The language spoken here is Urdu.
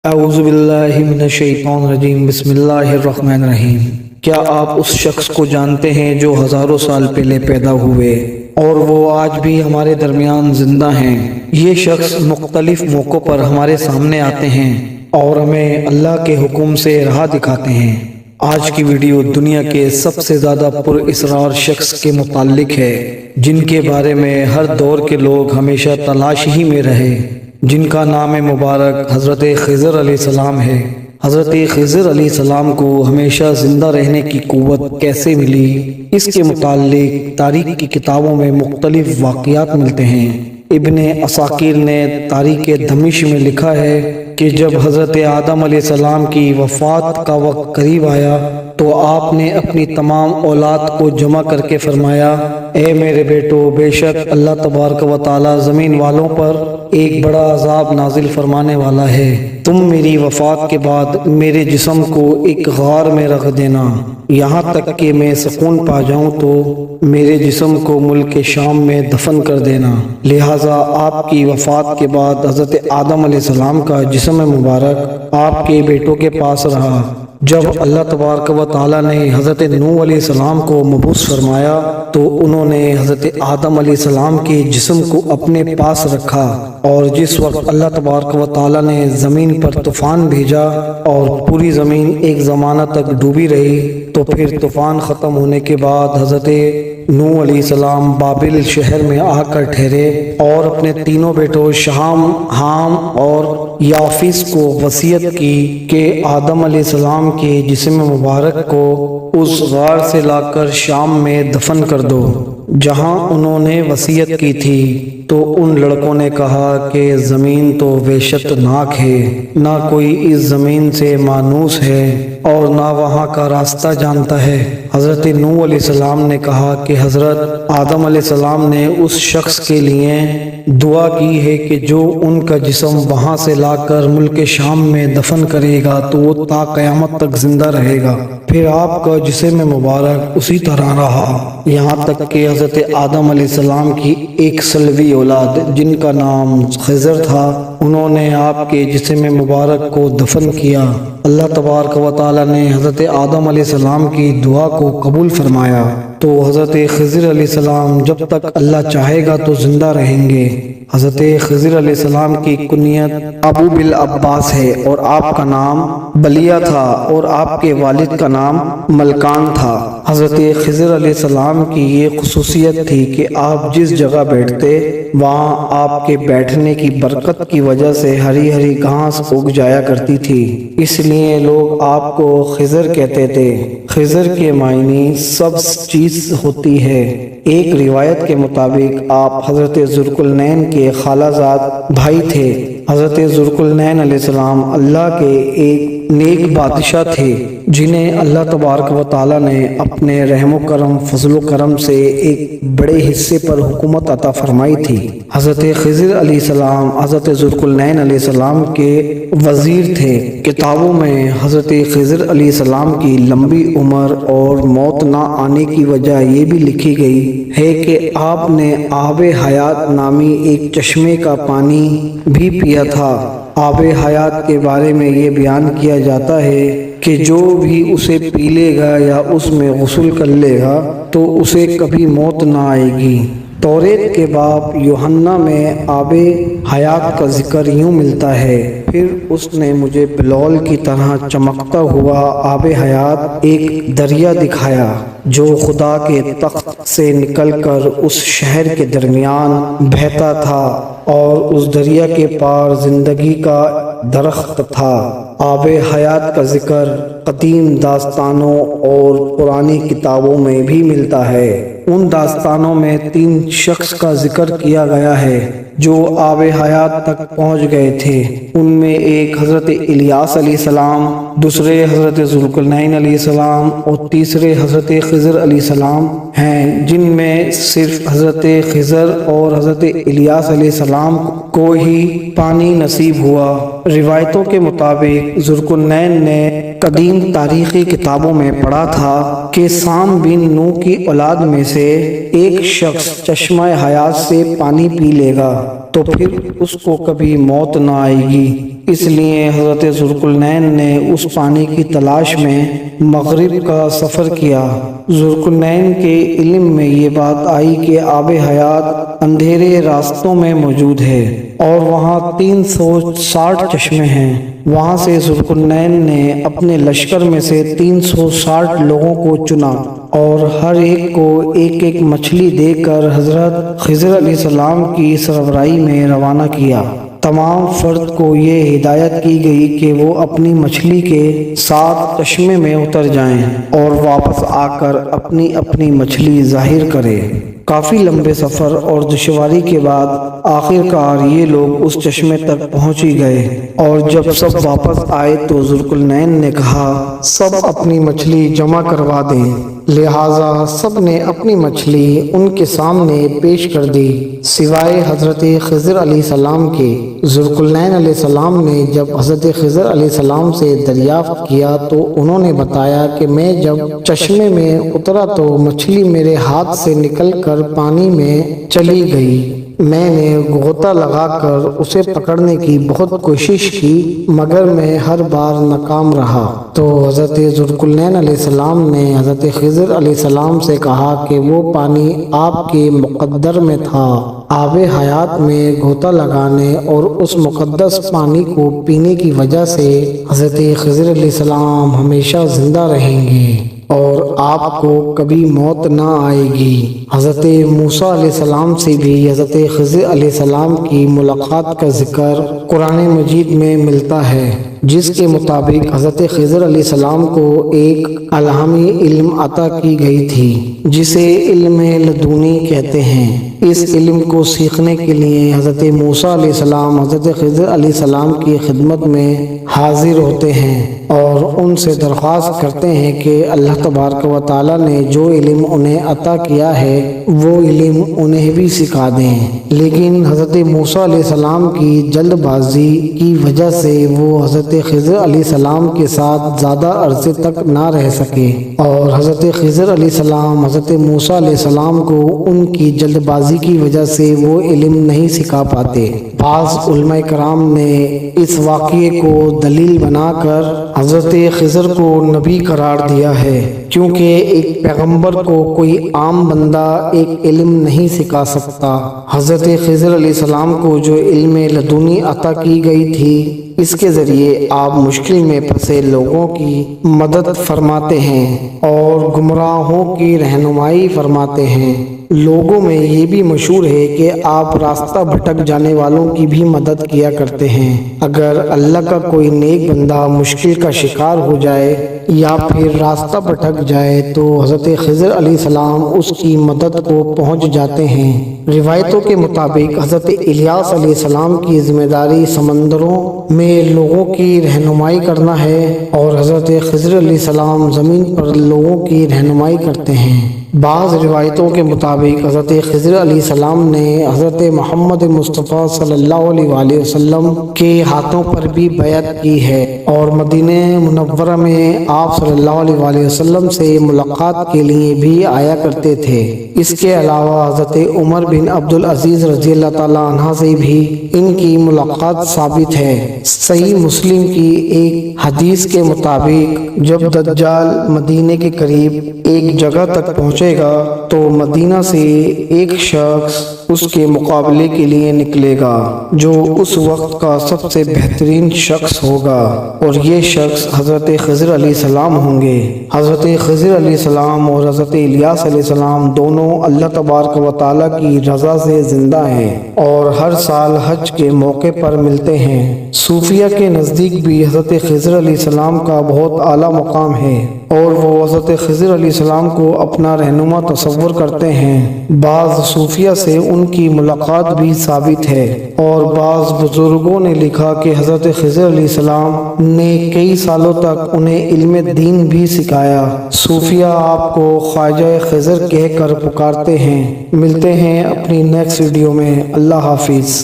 اعوذ باللہ من الشیطان الرجیم بسم اللہ الرحمن الرحیم۔ کیا آپ اس شخص کو جانتے ہیں جو ہزاروں سال پہلے پیدا ہوئے اور وہ آج بھی ہمارے درمیان زندہ ہیں؟ یہ شخص مختلف موقعوں پر ہمارے سامنے آتے ہیں اور ہمیں اللہ کے حکم سے راہ دکھاتے ہیں۔ آج کی ویڈیو دنیا کے سب سے زیادہ پر اسرار شخص کے متعلق ہے، جن کے بارے میں ہر دور کے لوگ ہمیشہ تلاش ہی میں رہے، جن کا نام مبارک حضرت خضر علیہ السلام ہے۔ حضرت خضر علیہ السلام کو ہمیشہ زندہ رہنے کی قوت کیسے ملی، اس کے متعلق تاریخ کی کتابوں میں مختلف واقعات ملتے ہیں۔ ابن عساکر نے تاریخ دمشق میں لکھا ہے کہ جب حضرت آدم علیہ السلام کی وفات کا وقت قریب آیا تو آپ نے اپنی تمام اولاد کو جمع کر کے فرمایا، اے میرے بیٹو، بے شک اللہ تبارک و تعالی زمین والوں پر ایک بڑا عذاب نازل فرمانے والا ہے۔ تم میری وفات کے بعد میرے جسم کو ایک غار میں رکھ دینا، یہاں تک کہ میں سکون پا جاؤں تو میرے جسم کو ملک شام میں دفن کر دینا۔ لہٰذا آپ کی وفات کے بعد حضرت آدم علیہ السلام کا جسم مبارک آپ کے بیٹوں کے پاس رہا۔ جب اللہ تبارک و تعالیٰ نے حضرت نوح علیہ السلام کو مبعوث فرمایا تو انہوں نے حضرت آدم علیہ السلام کے جسم کو اپنے پاس رکھا، اور جس وقت اللہ تبارک و تعالیٰ نے زمین پر طوفان بھیجا اور پوری زمین ایک زمانہ تک ڈوبی رہی، تو پھر طوفان ختم ہونے کے بعد حضرت نوح علیہ السلام بابل شہر میں آ کر ٹھہرے اور اپنے تینوں بیٹوں شام، حام اور یافیس کو وصیت کی کہ آدم علیہ السلام کے جسم مبارک کو اس غار سے لا کر شام میں دفن کر دو جہاں انہوں نے وصیت کی تھی۔ تو ان لڑکوں نے کہا کہ زمین تو وحشت ناک ہے، نہ کوئی اس زمین سے مانوس ہے اور نہ وہاں کا راستہ جانتا ہے۔ حضرت نوح علیہ السلام نے کہا کہ حضرت آدم علیہ السلام نے اس شخص کے لیے دعا کی ہے کہ جو ان کا جسم وہاں سے لا کر ملک شام میں دفن کرے گا تو وہ تا قیامت تک زندہ رہے گا۔ پھر آپ کا جسم مبارک اسی طرح رہا، یہاں تک کہ حضرت آدم علیہ السلام کی ایک سلوی اولاد جن کا نام خضر تھا، انہوں نے آپ کے جسم مبارک کو دفن کیا۔ اللہ تبارک و تعالی نے حضرت آدم علیہ السلام کی دعا کو قبول فرمایا، تو حضرت خضر علیہ السلام جب تک اللہ چاہے گا تو زندہ رہیں گے۔ حضرت خضر علیہ السلام کی کنیت ابو بالعباس ہے اور آپ کا نام بلیہ تھا اور آپ کے والد کا نام ملکان تھا۔ حضرت خضر علیہ السلام کی یہ خصوصیت تھی کہ آپ جس جگہ بیٹھتے وہاں آپ کے بیٹھنے کی برکت کی وجہ سے ہری ہری گھاس اگ جایا کرتی تھی، اس لیے لوگ آپ کو خضر کہتے تھے۔ خضر کے معنی سبز چیز ہوتی ہے۔ ایک روایت کے مطابق آپ حضرت ذوالقرنین کے خالہ زاد بھائی تھے۔ حضرت ذوالقرنین علیہ السلام اللہ کے ایک نیک بادشاہ تھے جنہیں اللہ تبارک و تعالیٰ نے اپنے رحم و کرم، فضل و کرم سے ایک بڑے حصے پر حکومت عطا فرمائی تھی۔ حضرت خضر علیہ السلام حضرت ذوالقرنین علیہ السلام کے وزیر تھے۔ کتابوں میں حضرت خضر علیہ السلام کی لمبی عمر اور موت نہ آنے کی وجہ یہ بھی لکھی گئی ہے کہ آپ نے آب حیات نامی ایک چشمے کا پانی بھی پیا تھا۔ آب حیات کے بارے میں یہ بیان کیا جاتا ہے کہ جو بھی اسے پی لے گا یا اس میں غسل کر لے گا تو اسے کبھی موت نہ آئے گی۔ توریت کے باب یوحنا میں آب حیات کا ذکر یوں ملتا ہے، پھر اس نے مجھے بلول کی طرح چمکتا ہوا آب حیات ایک دریا دکھایا جو خدا کے تخت سے نکل کر اس شہر کے درمیان بہتا تھا اور اس دریا کے پار زندگی کا درخت تھا۔ آب حیات کا ذکر قدیم داستانوں اور پرانی کتابوں میں بھی ملتا ہے۔ ان داستانوں میں 3 شخص کا ذکر کیا گیا ہے جو آب حیات تک پہنچ گئے تھے۔ ان میں ایک حضرت الیاس علیہ السلام، دوسرے حضرت ذوالقرنین علیہ السلام اور تیسرے حضرت خضر علیہ السلام ہیں، جن میں صرف حضرت خضر اور حضرت الیاس علیہ السلام کو ہی پانی نصیب ہوا۔ روایتوں کے مطابق ذوالقرنین نے قدیم تاریخی کتابوں میں پڑھا تھا کہ سام بن نوح کی اولاد میں سے ایک شخص چشمہ حیات سے پانی پی لے گا تو پھر اس کو کبھی موت نہ آئے گی۔ اس لیے حضرت ذوالقرنین نے اس پانی کی تلاش میں مغرب کا سفر کیا۔ ذوالقرنین کے علم میں یہ بات آئی کہ آب حیات اندھیرے راستوں میں موجود ہے اور وہاں 360 چشمے ہیں۔ وہاں سے ذوالقرنین نے اپنے لشکر میں سے 360 لوگوں کو چنا اور ہر ایک کو ایک ایک مچھلی دے کر حضرت خضر علیہ السلام کی سربراہی میں روانہ کیا۔ تمام فرد کو یہ ہدایت کی گئی کہ وہ اپنی مچھلی کے ساتھ چشمے میں اتر جائیں اور واپس آ کر اپنی اپنی مچھلی ظاہر کرے۔ کافی لمبے سفر اور دشواری کے بعد آخر کار یہ لوگ اس چشمے تک پہنچ ہی گئے، اور جب سب واپس آئے تو ذوالقرنین نے کہا سب اپنی مچھلی جمع کروا دیں۔ لہٰذا سب نے اپنی مچھلی ان کے سامنے پیش کر دی سوائے حضرت خضر علیہ السلام کے۔ ذوالقرنین علیہ السلام نے جب حضرت خضر علیہ السلام سے دریافت کیا تو انہوں نے بتایا کہ میں جب چشمے میں اترا تو مچھلی میرے ہاتھ سے نکل کر پانی میں چلی گئی۔ میں نے غوطہ لگا کر اسے پکڑنے کی بہت کوشش کی مگر میں ہر بار ناکام رہا۔ تو حضرت ذوالقرنین علیہ السلام نے حضرت خضر علیہ السلام سے کہا کہ وہ پانی آپ کے مقدر میں تھا۔ آب حیات میں غوطہ لگانے اور اس مقدس پانی کو پینے کی وجہ سے حضرت خضر علیہ السلام ہمیشہ زندہ رہیں گے اور آپ کو کبھی موت نہ آئے گی۔ حضرت موسیٰ علیہ السلام سے بھی حضرت خضر علیہ السلام کی ملاقات کا ذکر قرآن مجید میں ملتا ہے، جس کے مطابق حضرت خضر علیہ السلام کو ایک الہامی علم عطا کی گئی تھی جسے علم لدنی کہتے ہیں۔ اس علم کو سیکھنے کے لیے حضرت موسیٰ علیہ السلام حضرت خضر علیہ السلام کی خدمت میں حاضر ہوتے ہیں اور ان سے درخواست کرتے ہیں کہ اللہ تبارک و تعالیٰ نے جو علم انہیں عطا کیا ہے وہ علم انہیں بھی سکھا دیں، لیکن حضرت موسیٰ علیہ السلام کی جلد بازی کی وجہ سے وہ حضرت خضر علیہ السلام کے ساتھ زیادہ عرصے تک نہ رہ سکے، اور حضرت خضر علیہ السلام حضرت موسیٰ علیہ السلام کو ان کی جلد بازی کی وجہ سے وہ علم نہیں سکھا پاتے۔ بعض علماء کرام نے اس واقعے کو دلیل بنا کر حضرت خضر کو نبی قرار دیا ہے، کیونکہ ایک پیغمبر کو کوئی عام بندہ ایک علم نہیں سکھا سکتا۔ حضرت خضر علیہ السلام کو جو علم لدنی عطا کی گئی تھی اس کے ذریعے آپ مشکل میں پھنسے لوگوں کی مدد فرماتے ہیں اور گمراہوں کی رہنمائی فرماتے ہیں۔ لوگوں میں یہ بھی مشہور ہے کہ آپ راستہ بھٹک جانے والوں کی بھی مدد کیا کرتے ہیں۔ اگر اللہ کا کوئی نیک بندہ مشکل کا شکار ہو جائے یا پھر راستہ بھٹک جائے تو حضرت خضر علیہ السلام اس کی مدد کو پہنچ جاتے ہیں۔ روایتوں کے مطابق حضرت الیاس علیہ السلام کی ذمہ داری سمندروں میں لوگوں کی رہنمائی کرنا ہے اور حضرت خضر علیہ السلام زمین پر لوگوں کی رہنمائی کرتے ہیں۔ بعض روایتوں کے مطابق حضرت خضر علیہ السلام نے حضرت محمد مصطفیٰ صلی اللہ علیہ وآلہ وسلم کے ہاتھوں پر بھی بیعت کی ہے اور مدینہ منورہ میں آپ صلی اللہ علیہ وآلہ وسلم سے ملاقات کے لیے بھی آیا کرتے تھے۔ اس کے علاوہ حضرت عمر بن عبد العزیز رضی اللہ تعالیٰ عنہ سے بھی ان کی ملاقات ثابت ہے۔ صحیح مسلم کی ایک حدیث کے مطابق جب دجال مدینے کے قریب ایک جگہ تک پہنچے گا تو مدینہ سے ایک شخص اس کے مقابلے کے لیے نکلے گا جو اس وقت کا سب سے بہترین شخص ہوگا، اور یہ شخص حضرت خضر علیہ السلام ہوں گے۔ حضرت خضر علیہ السلام اور حضرت الیاس علیہ السلام دونوں اللہ تبارک و تعالیٰ کی رضا سے زندہ ہیں اور ہر سال حج کے موقع پر ملتے ہیں۔ صوفیہ کے نزدیک بھی حضرت خضر علیہ السلام کا بہت اعلیٰ مقام ہے اور وہ حضرت خضر علیہ السلام کو اپنا رہنما تصور کرتے ہیں۔ بعض صوفیہ سے ان کی ملاقات بھی ثابت ہے اور بعض بزرگوں نے لکھا کہ حضرت خضر علیہ السلام نے کئی سالوں تک انہیں علم دین بھی سکھایا۔ صوفیہ آپ کو خواجہ خضر کہہ کر پکارتے ہیں۔ ملتے ہیں اپنی نیکسٹ ویڈیو میں۔ اللہ حافظ۔